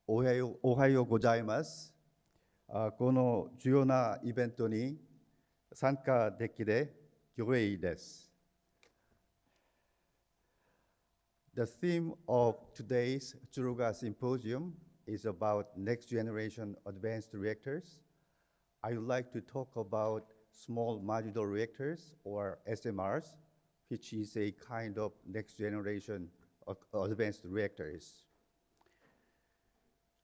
おはようございます。この重要なイベントに参加できて光栄です。The theme of today's Tsuruga Symposium is about next generation advanced reactors. I would like to talk about small modular reactors, or SMRs, which is a kind of next generation of advanced reactors.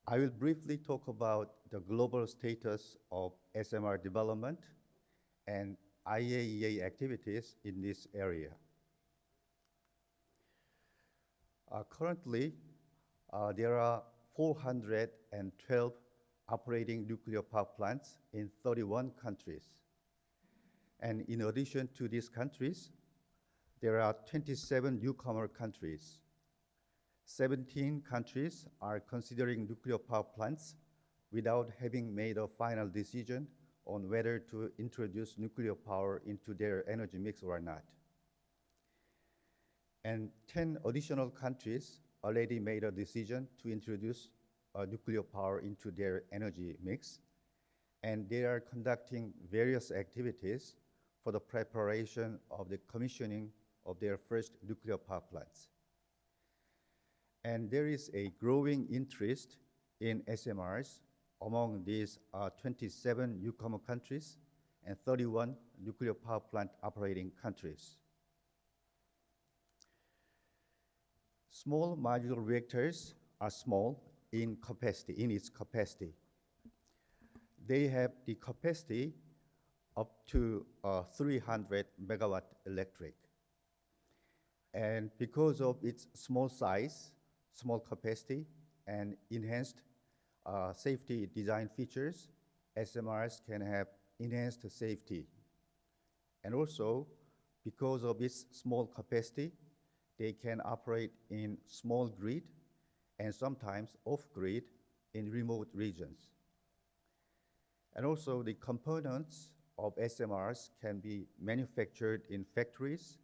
I will briefly talk about the global status of SMR development and IAEA activities in this area. Currently, there are 412 operating nuclear power plants in 31 countries. And in addition to these countries, there are 27 newcomer countries. 17 countries are considering nuclear power plants without having made a final decision on whether to introduce nuclear power into their energy mix or not. And 10 additional countries already made a decision to introduce nuclear power into their energy mix, and they are conducting various activities for the preparation of the commissioning of their first nuclear power plants. And there is a growing interest in SMRs among these 27 newcomer countries and 31 nuclear power plant operating countries. Small modular reactors are small in its capacity. They have the capacity up to 300 megawatt electric. And because of its small size, small capacity, and enhanced safety design features, SMRs can have enhanced safety. And also, because of its small capacity, they can operate in small grid and sometimes off-grid in remote regions. And also, the components of SMRs can be manufactured in factories,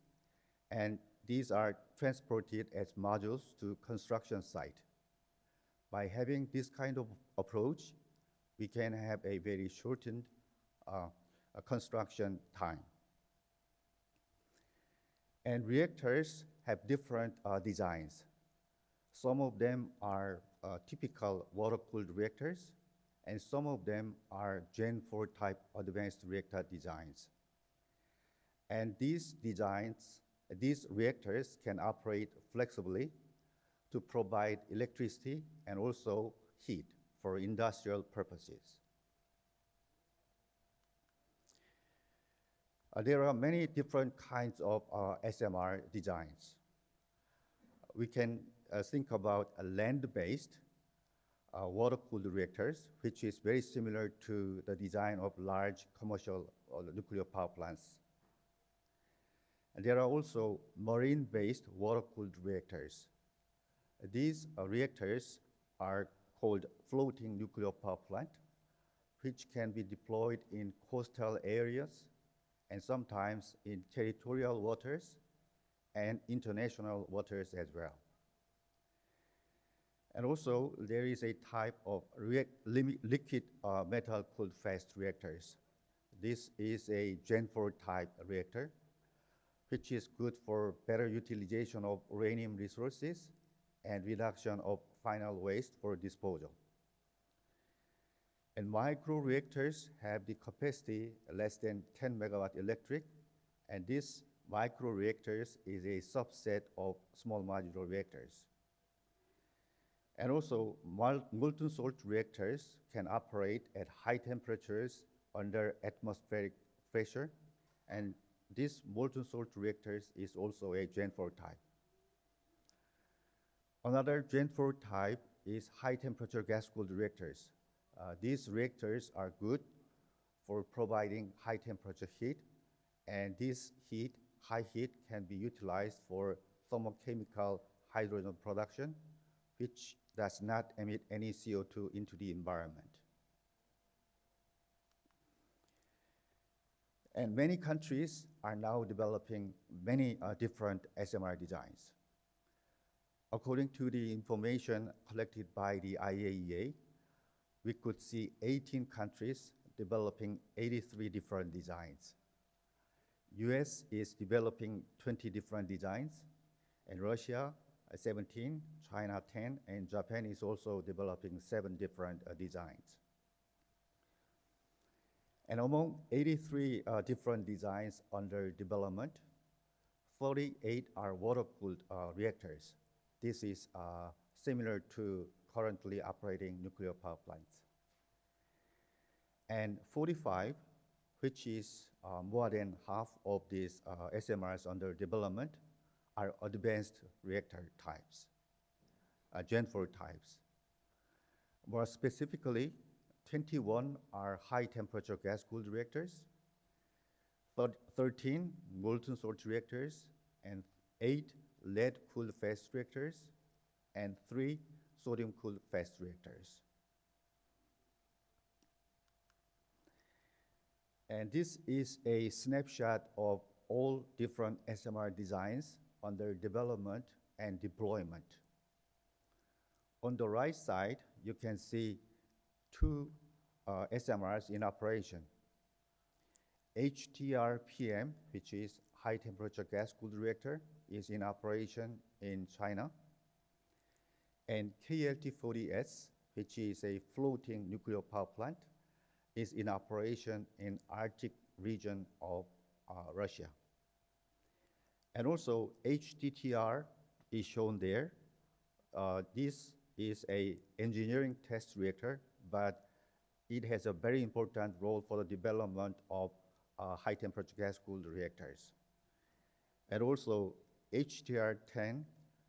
and these are transported as modules to construction site. By having this kind of approach, we can have a very shortened construction time. And reactors have different designs. Some of them are typical water-cooled reactors, and some of them are Gen 4 type advanced reactor designs. And these reactors can operate flexibly to provide electricity and also heat for industrial purposes. There are many different kinds of SMR designs. We can think about a land-based water-cooled reactors, which is very similar to the design of large commercial nuclear power plants. And there are also marine-based water-cooled reactors. These reactors are called floating nuclear power plant, which can be deployed in coastal areas and sometimes in territorial waters and international waters as well. And also, there is a type of liquid metal-cooled fast reactors. This is a Gen 4 type reactor, which is good for better utilization of uranium resources and reduction of final waste for disposal. And micro-reactors have the capacity less than 10 megawatt electric, and this micro-reactors is a subset of small modular reactors. And also, molten salt reactors can operate at high temperatures under atmospheric pressure, and this molten salt reactors is also a Gen 4 type. Another Gen 4 type is high temperature gas-cooled reactors. These reactors are good for providing high temperature heat, and this high heat can be utilized for thermochemical hydrogen production, which does not emit any CO2 into the environment. And many countries are now developing many different SMR designs. according to the information collected by the IAEA, we could see 18 countries developing 83 different designs. US is developing 20 different designs, and Russia 17, China 10, and Japan is also developing 7 different designs. And among 83 different designs under development, 48 are water-cooled reactors. This is similar to currently operating nuclear power plants. And 45, which is more than half of these SMRs under development, are advanced reactor types, Gen 4 types. More specifically, 21 are high-temperature gas-cooled reactors, 13 molten salt reactors, and 8 lead-cooled fast reactors, and 3 sodium-cooled fast reactors. And this is a snapshot of all different SMR designs under development and deployment. On the right side, you can see 2 SMRs in operation. HTR-PM, which is high-temperature gas-cooled reactor, is in operation in China. And KLT-40S, which is a floating nuclear power plant, is in operation in Arctic region of Russia. And also HTTR is shown there. This is an engineering test reactor, but it has a very important role for the development of high-temperature gas-cooled reactors. And also HTR-10,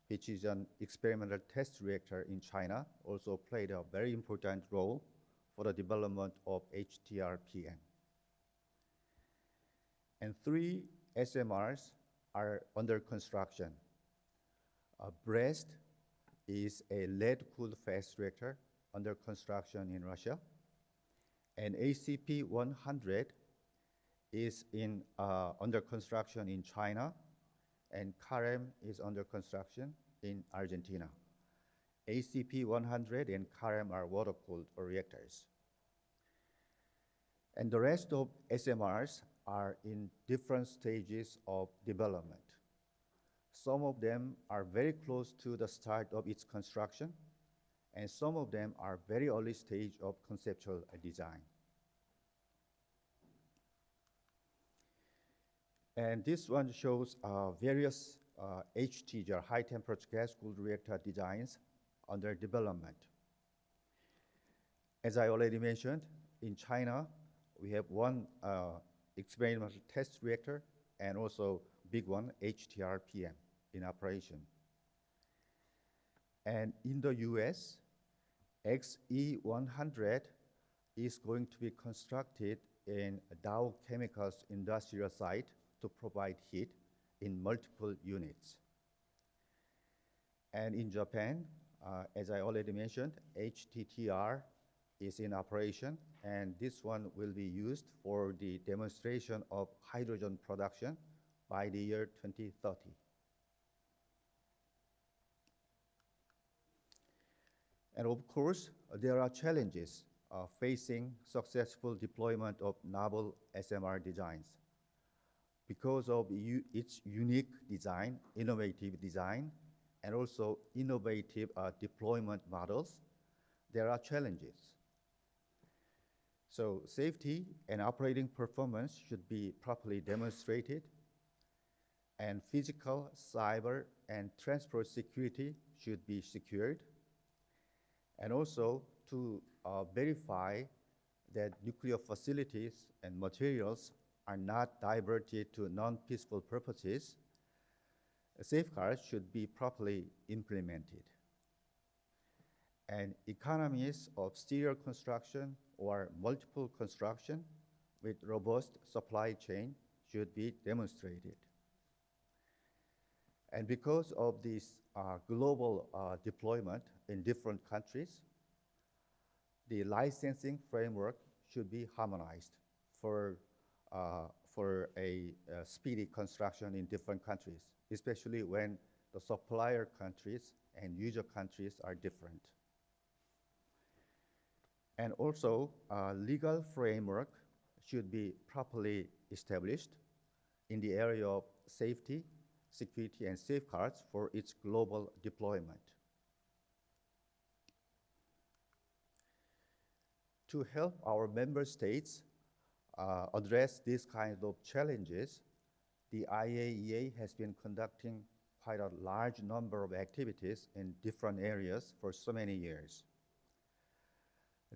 which is an experimental test reactor in China, also played a very important role for the development of HTR-PM. And 3 SMRs are under construction. BREST is a lead-cooled fast reactor under construction in Russia. And ACP-100 is under construction in China, and CAREM is under construction in Argentina. ACP-100 and CAREM are water-cooled reactors. And the rest of SMRs are in different stages of development. Some of them are very close to the start of its construction, and some of them are very early stage of conceptual design. And this one shows various HTGR, high-temperature gas-cooled reactor designs under development. As I already mentioned, in China, we have one experimental test reactor and also big one, HTR-PM, in operation. And in the US, XE100 is going to be constructed in Dow Chemicals industrial site to provide heat in multiple units. And in Japan, as I already mentioned, HTTR is in operation, and this one will be used for the demonstration of hydrogen production by the year 2030. And of course, there are challenges facing successful deployment of novel SMR designs. Because of its unique design, innovative design, and also innovative deployment models, there are challenges. So safety and operating performance should be properly demonstrated, and physical, cyber, and transport security should be secured, and also to verify that nuclear facilities and materials are not diverted to non-peaceful purposes, safeguards should be properly implemented. And economies of serial construction or multiple construction with robust supply chain should be demonstrated. And because of this global deployment in different countries, the licensing framework should be harmonized for a speedy construction in different countries, especially when the supplier countries and user countries are different. And also, a legal framework should be properly established in the area of safety, security, and safeguards for its global deployment. To help our member states address these kinds of challenges, the IAEA has been conducting quite a large number of activities in different areas for so many years.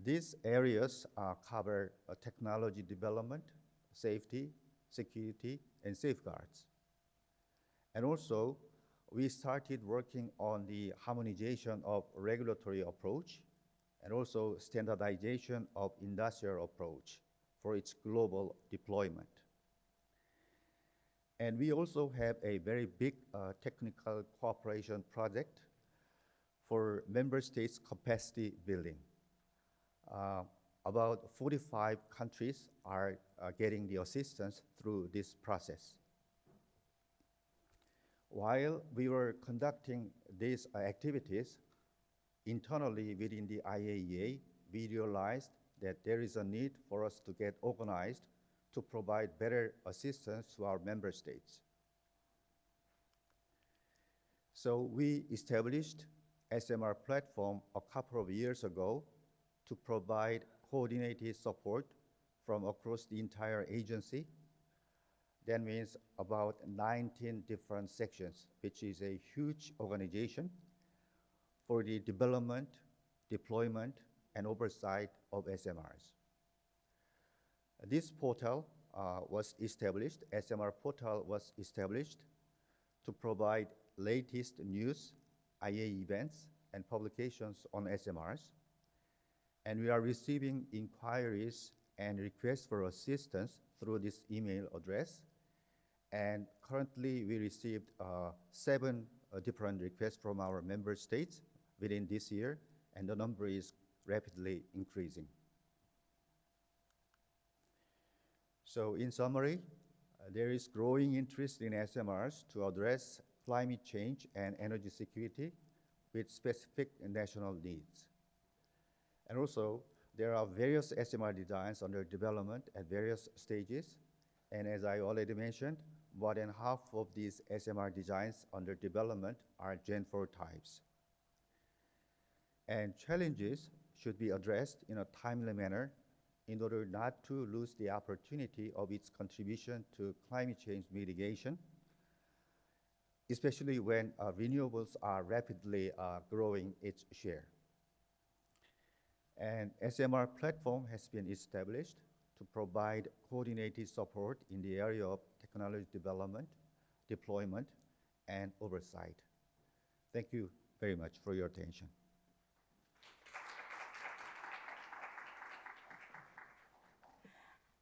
These areas cover technology development, safety, security, and safeguards. And also, we started working on the harmonization of regulatory approach and also standardization of industrial approach for its global deployment. And we also have a very big technical cooperation project for member states' capacity building. About 45 countries are getting the assistance through this process. While we were conducting these activities internally within the IAEA, we realized that there is a need for us to get organized to provide better assistance to our member states. So we established SMR platform a couple of years ago to provide coordinated support from across the entire agency. That means about 19 different sections, which is a huge organization for the development, deployment, and oversight of SMRs. This portal was established, SMR portal was established to provide latest news, IAEA events, and publications on SMRs. And we are receiving inquiries and requests for assistance through this email address. And currently, we received 7 different requests from our member states within this year, and the number is rapidly increasing. So in summary, there is growing interest in SMRs to address climate change and energy security with specific national needs. And also, there are various SMR designs under development at various stages. And as I already mentioned, more than half of these SMR designs under development are Gen 4 types. And challenges should be addressed in a timely manner in order not to lose the opportunity of its contribution to climate change mitigation, especially when renewables are rapidly growing its share. And SMR platform has been established to provide coordinated support in the area of technology development, deployment, and oversight. Thank you very much for your attention.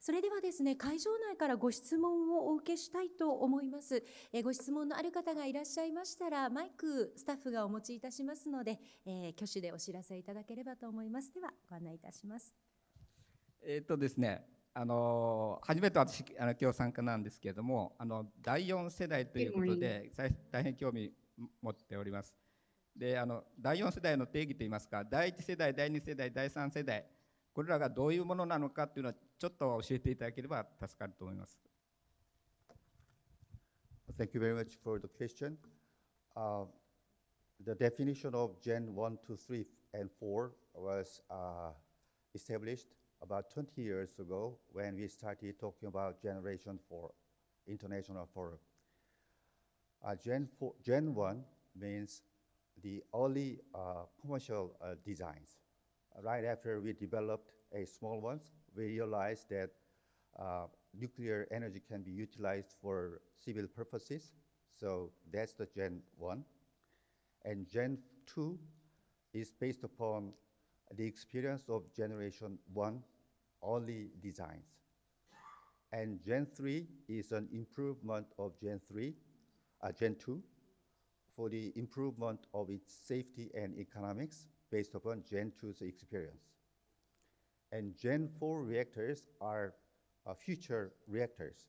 それではですね、会場内からご質問をお受けしたいと思います。ご質問のある方がいらっしゃいましたら、マイクスタッフがお持ちいたしますので、挙手でお知らせいただければと思います。では、ご案内いたします。ですね、初めて私今日参加なんですけれども、第4世代ということで大変興味持っております。で、第4世代の定義といいますか、第1世代、第2世代、第3世代、これらがどういうものなのかというのはちょっと教えていただければ助かると思います。Thank you very much for the question. The definition of Gen 1, 2, 3, and 4 was established about 20 years ago when we started talking about Generation 4 International Forum. Gen 1 means the early commercial designs. Right after we developed a small ones, we realized that nuclear energy can be utilized for civil purposes. So that's the Gen 1. And Gen 2 is based upon the experience of Generation 1 early designs. And Gen 3 is an improvement of Gen 2 for the improvement of its safety and economics based upon Gen 2's experience. And Gen 4 reactors are future reactors.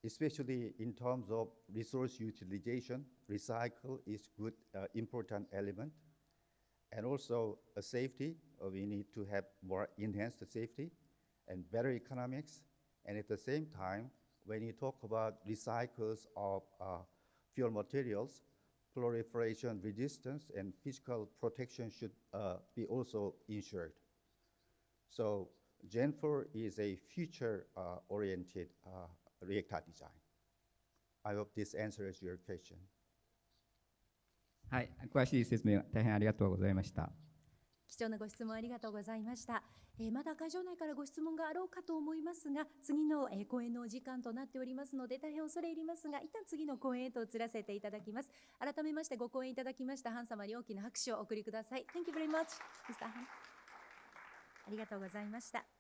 especially in terms of resource utilization. Recycle is good, important element. And also safety, we need to have more enhanced safety and better economics. And at the same time, when you talk about recycles of fuel materials, proliferation resistance and physical protection should be also ensured. So Gen 4 is a future-oriented reactor design. I hope this answers your question. はい、詳しい説明大変ありがとうございました。貴重なご質問ありがとうございました。まだ会場内からご質問があろうかと思いますが、次の講演のお時間となっておりますので、大変恐れ入りますが、一旦次の講演へと移らせていただきます。改めましてご講演いただきましたハン様に大きな拍手をお送りください。Thank you very much, Mr. Han. ありがとうございました。